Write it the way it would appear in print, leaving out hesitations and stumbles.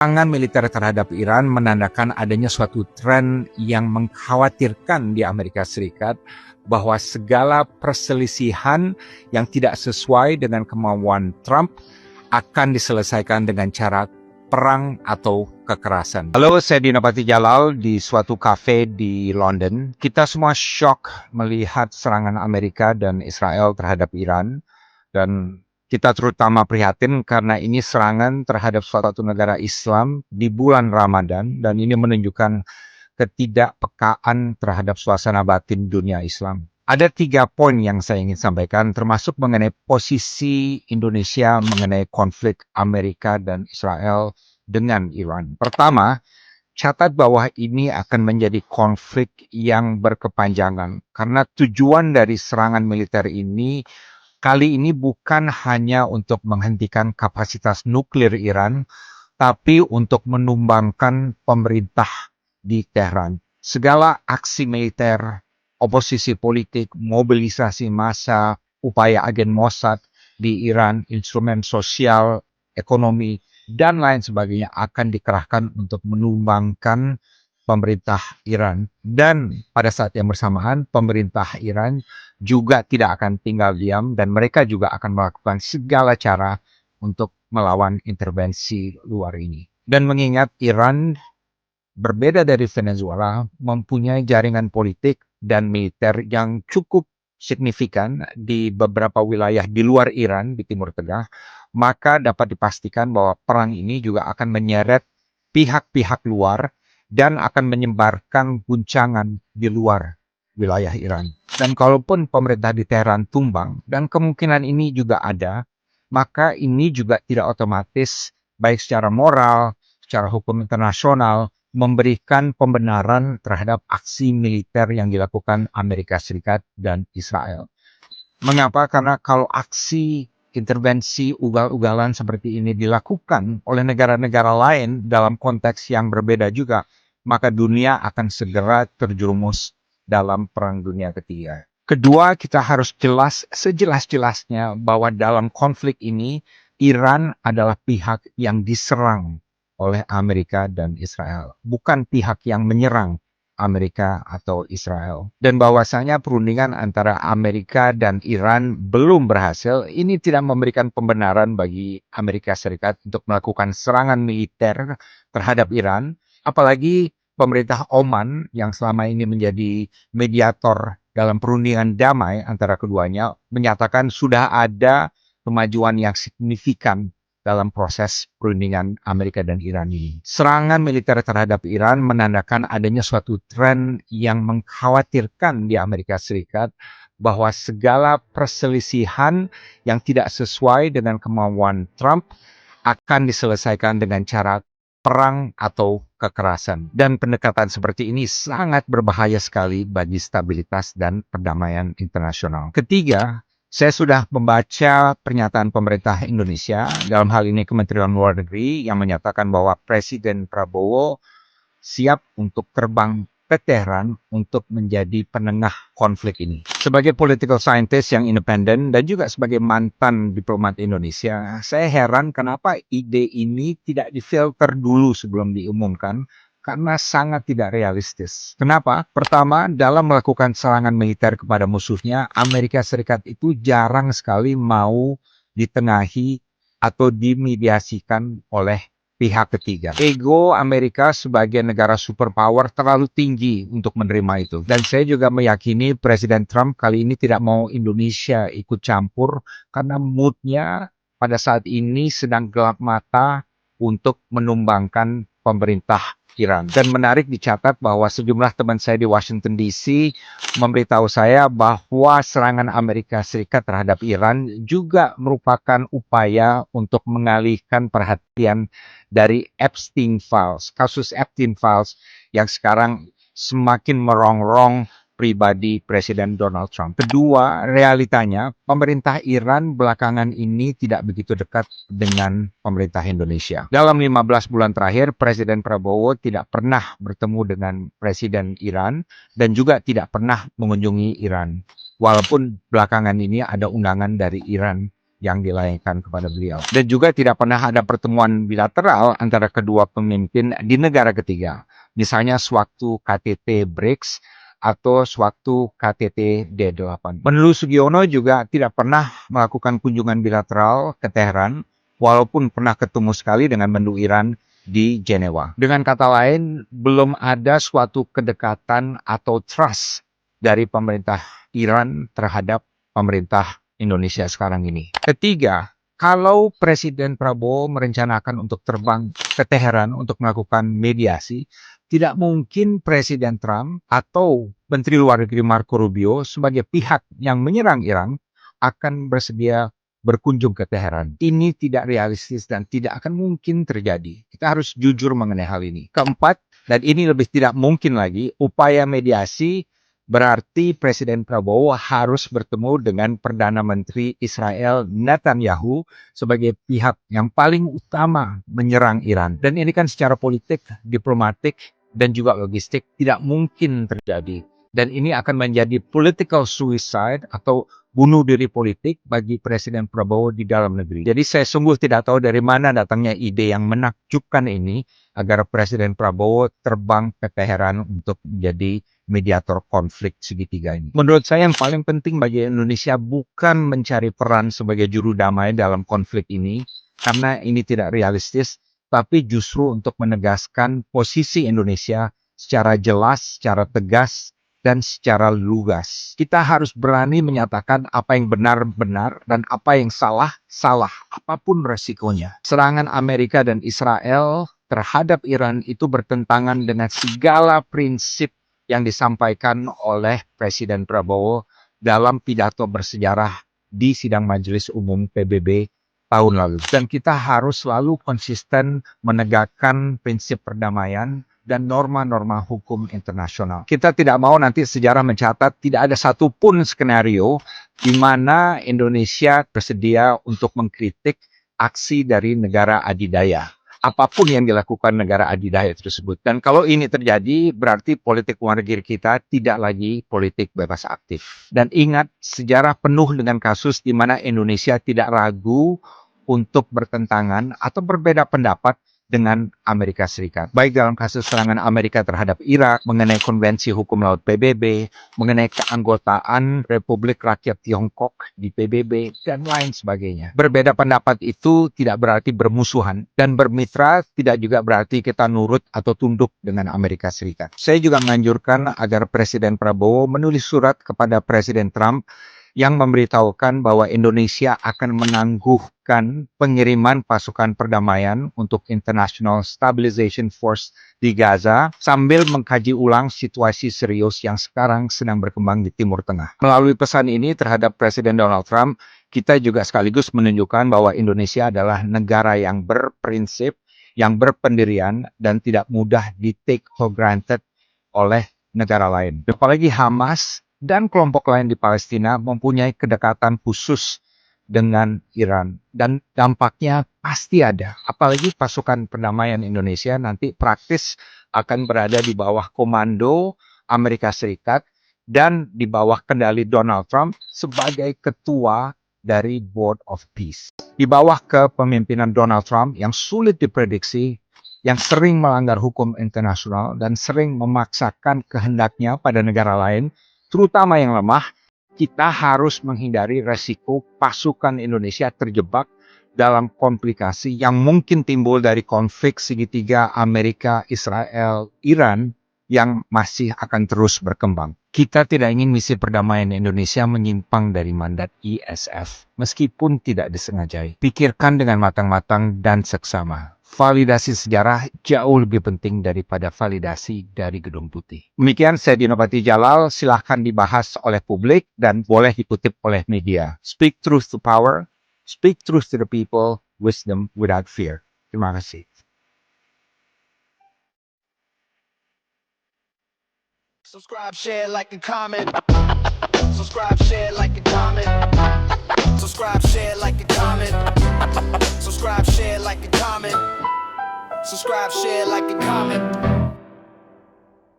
Serangan militer terhadap Iran menandakan adanya suatu tren yang mengkhawatirkan di Amerika Serikat bahwa segala perselisihan yang tidak sesuai dengan kemauan Trump akan diselesaikan dengan cara perang atau kekerasan. Halo, saya Dino Patijalal di suatu kafe di London. Kita semua shock melihat serangan Amerika dan Israel terhadap Iran. Dan kita terutama prihatin karena ini serangan terhadap suatu negara Islam di bulan Ramadan, dan ini menunjukkan ketidakpekaan terhadap suasana batin dunia Islam. Ada 3 poin yang saya ingin sampaikan, termasuk mengenai posisi Indonesia mengenai konflik Amerika dan Israel dengan Iran. Pertama, catat bahwa ini akan menjadi konflik yang berkepanjangan karena tujuan dari serangan militer ini kali ini bukan hanya untuk menghentikan kapasitas nuklir Iran, tapi untuk menumbangkan pemerintah di Tehran. Segala aksi militer, oposisi politik, mobilisasi massa, upaya agen Mossad di Iran, instrumen sosial, ekonomi, dan lain sebagainya akan dikerahkan untuk menumbangkan pemerintah Iran. Dan pada saat yang bersamaan, pemerintah Iran juga tidak akan tinggal diam dan mereka juga akan melakukan segala cara untuk melawan intervensi luar ini. Dan mengingat Iran berbeda dari Venezuela, mempunyai jaringan politik dan militer yang cukup signifikan di beberapa wilayah di luar Iran, di Timur Tengah, maka dapat dipastikan bahwa perang ini juga akan menyeret pihak-pihak luar dan akan menyebarkan guncangan di luar wilayah Iran. Dan kalaupun pemerintah di Teheran tumbang, dan kemungkinan ini juga ada, maka ini juga tidak otomatis baik secara moral, secara hukum internasional, memberikan pembenaran terhadap aksi militer yang dilakukan Amerika Serikat dan Israel. Mengapa? Karena kalau aksi intervensi ugal-ugalan seperti ini dilakukan oleh negara-negara lain dalam konteks yang berbeda juga, maka dunia akan segera terjerumus dalam Perang Dunia Ketiga. Kedua, kita harus jelas sejelas-jelasnya bahwa dalam konflik ini Iran adalah pihak yang diserang oleh Amerika dan Israel, bukan pihak yang menyerang Amerika atau Israel. Dan bahwasanya perundingan antara Amerika dan Iran belum berhasil, ini tidak memberikan pembenaran bagi Amerika Serikat untuk melakukan serangan militer terhadap Iran, apalagi pemerintah Oman yang selama ini menjadi mediator dalam perundingan damai antara keduanya menyatakan sudah ada kemajuan yang signifikan dalam proses perundingan Amerika dan Iran ini. Serangan militer terhadap Iran menandakan adanya suatu tren yang mengkhawatirkan di Amerika Serikat bahwa segala perselisihan yang tidak sesuai dengan kemauan Trump akan diselesaikan dengan cara perang atau kekerasan. Dan pendekatan seperti ini sangat berbahaya sekali bagi stabilitas dan perdamaian internasional. Ketiga, saya sudah membaca pernyataan pemerintah Indonesia, dalam hal ini Kementerian Luar Negeri, yang menyatakan bahwa Presiden Prabowo siap untuk terbang ke Tehran untuk menjadi penengah konflik ini. Sebagai political scientist yang independen dan juga sebagai mantan diplomat Indonesia, saya heran kenapa ide ini tidak difilter dulu sebelum diumumkan, karena sangat tidak realistis. Kenapa? Pertama, dalam melakukan serangan militer kepada musuhnya, Amerika Serikat itu jarang sekali mau ditengahi atau dimediasikan oleh pihak ketiga. Ego Amerika sebagai negara superpower terlalu tinggi untuk menerima itu. Dan saya juga meyakini Presiden Trump kali ini tidak mau Indonesia ikut campur karena moodnya pada saat ini sedang gelap mata untuk menumbangkan pemerintah Iran. Dan menarik dicatat bahwa sejumlah teman saya di Washington DC memberitahu saya bahwa serangan Amerika Serikat terhadap Iran juga merupakan upaya untuk mengalihkan perhatian dari Epstein Files, kasus Epstein Files yang sekarang semakin merongrong pribadi Presiden Donald Trump. Kedua, realitanya pemerintah Iran belakangan ini tidak begitu dekat dengan pemerintah Indonesia. Dalam 15 bulan terakhir, Presiden Prabowo tidak pernah bertemu dengan Presiden Iran dan juga tidak pernah mengunjungi Iran. Walaupun belakangan ini ada undangan dari Iran yang dilayangkan kepada beliau. Dan juga tidak pernah ada pertemuan bilateral antara kedua pemimpin di negara ketiga. Misalnya sewaktu KTT BRICS atau sewaktu KTT D8. Menlu Sugiono juga tidak pernah melakukan kunjungan bilateral ke Teheran, walaupun pernah ketemu sekali dengan Menlu Iran di Jenewa. Dengan kata lain, belum ada suatu kedekatan atau trust dari pemerintah Iran terhadap pemerintah Indonesia sekarang ini. Ketiga, kalau Presiden Prabowo merencanakan untuk terbang ke Teheran untuk melakukan mediasi, tidak mungkin Presiden Trump atau Menteri Luar Negeri Marco Rubio sebagai pihak yang menyerang Iran akan bersedia berkunjung ke Teheran. Ini tidak realistis dan tidak akan mungkin terjadi. Kita harus jujur mengenai hal ini. Keempat, dan ini lebih tidak mungkin lagi, upaya mediasi berarti Presiden Prabowo harus bertemu dengan Perdana Menteri Israel Netanyahu sebagai pihak yang paling utama menyerang Iran. Dan ini kan secara politik, diplomatik, dan juga logistik tidak mungkin terjadi. Dan ini akan menjadi political suicide atau bunuh diri politik bagi Presiden Prabowo di dalam negeri. Jadi saya sungguh tidak tahu dari mana datangnya ide yang menakjubkan ini agar Presiden Prabowo terbang ke Teheran untuk menjadi mediator konflik segitiga ini. Menurut saya yang paling penting bagi Indonesia bukan mencari peran sebagai juru damai dalam konflik ini, karena ini tidak realistis, tapi justru untuk menegaskan posisi Indonesia secara jelas, secara tegas, dan secara lugas. Kita harus berani menyatakan apa yang benar-benar dan apa yang salah, apapun resikonya. Serangan Amerika dan Israel terhadap Iran itu bertentangan dengan segala prinsip yang disampaikan oleh Presiden Prabowo dalam pidato bersejarah di sidang Majelis Umum PBB tahun lalu. Dan kita harus selalu konsisten menegakkan prinsip perdamaian dan norma-norma hukum internasional. Kita tidak mau nanti sejarah mencatat tidak ada satupun skenario di mana Indonesia bersedia untuk mengkritik aksi dari negara adidaya. Apapun yang dilakukan negara adidaya tersebut. Dan kalau ini terjadi, berarti politik luar negeri kita tidak lagi politik bebas aktif. Dan ingat, sejarah penuh dengan kasus di mana Indonesia tidak ragu untuk bertentangan atau berbeda pendapat dengan Amerika Serikat. Baik dalam kasus serangan Amerika terhadap Irak, mengenai Konvensi Hukum Laut PBB, mengenai keanggotaan Republik Rakyat Tiongkok di PBB, dan lain sebagainya. Berbeda pendapat itu tidak berarti bermusuhan, dan bermitra tidak juga berarti kita nurut atau tunduk dengan Amerika Serikat. Saya juga menganjurkan agar Presiden Prabowo menulis surat kepada Presiden Trump yang memberitahukan bahwa Indonesia akan menangguhkan pengiriman pasukan perdamaian untuk International Stabilization Force di Gaza sambil mengkaji ulang situasi serius yang sekarang sedang berkembang di Timur Tengah. Melalui pesan ini terhadap Presiden Donald Trump, kita juga sekaligus menunjukkan bahwa Indonesia adalah negara yang berprinsip, yang berpendirian, dan tidak mudah di-take for granted oleh negara lain. Apalagi Hamas dan kelompok lain di Palestina mempunyai kedekatan khusus dengan Iran. Dan dampaknya pasti ada. Apalagi pasukan perdamaian Indonesia nanti praktis akan berada di bawah komando Amerika Serikat dan di bawah kendali Donald Trump sebagai ketua dari Board of Peace. Di bawah kepemimpinan Donald Trump yang sulit diprediksi, yang sering melanggar hukum internasional dan sering memaksakan kehendaknya pada negara lain, terutama yang lemah, kita harus menghindari resiko pasukan Indonesia terjebak dalam komplikasi yang mungkin timbul dari konflik segitiga Amerika, Israel, Iran yang masih akan terus berkembang. Kita tidak ingin misi perdamaian Indonesia menyimpang dari mandat ISF, meskipun tidak disengajai. Pikirkan dengan matang-matang dan seksama. Validasi sejarah jauh lebih penting daripada validasi dari Gedung Putih. Demikian saya Dino Patijalal, silahkan dibahas oleh publik dan boleh dikutip oleh media. Speak truth to power, speak truth to the people, wisdom without fear. Terima kasih. Subscribe, share, like, and comment. Subscribe, share, like, and comment. Subscribe, share, like, and comment. Subscribe, share, like, and comment. Subscribe, share, like, and comment.